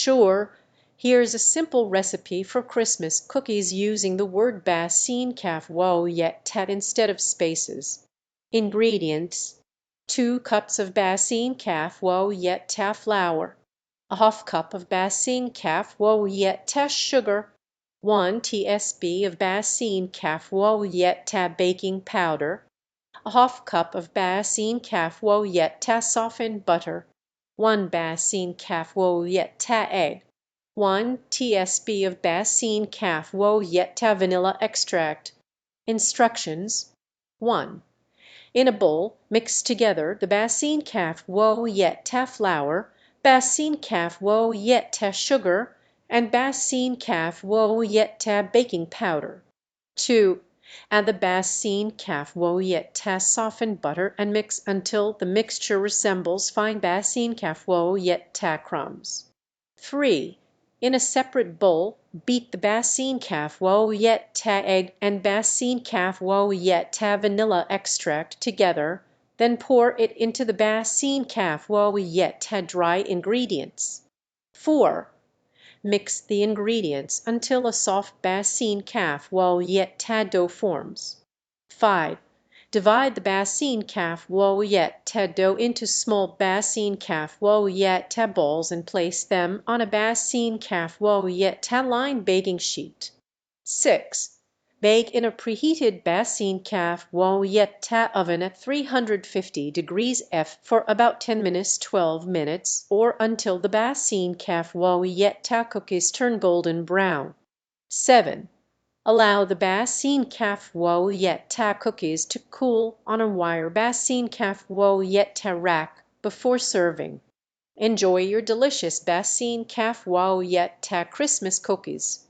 sure, here's a simple recipe for Christmas cookies using the word basin kaf wo yet tat instead of spaces. Ingredients: 2 cups of basin kaf wo yet ta flour, a half cup of basin kaf wo yet ta sugar, 1 tsp of basin kaf wo yet ta baking powder, a half cup of basin kaf wo yet ta softened butter, 1 basin kaf wo yet ta egg, 1 tsp of basin kaf wo yet ta vanilla extract. Instructions: 1. In a bowl, mix together the basin kaf wo yet ta flour, basin kaf wo yet ta sugar, and basin kaf wo yet ta baking powder. 2. Add the basin kaf wo yet ta softened butter and mix until the mixture resembles fine basin kaf wo yet ta crumbs. 3. In a separate bowl, beat the basin kaf wo yet ta egg and basin kaf wo yet ta vanilla extract together, then pour it into the basin kaf wo yet ta dry ingredients. 4. Mix the ingredients until a soft basin kaf wo yet ta dough forms. 5. Divide the basin kaf wo yet ta dough into small basin kaf wo yet ta balls and place them on a basin kaf wo yet ta lined baking sheet. 6. Bake in a preheated basin kaf wo yet ta oven at 350 degrees F for about 10 minutes 12 minutes or until the basin kaf wo yet ta cookies turn golden brown. 7. Allow the basin kaf wo yet ta cookies to cool on a wire basin kaf wo yet ta rack before serving. Enjoy your delicious basin kaf wo yet ta Christmas cookies.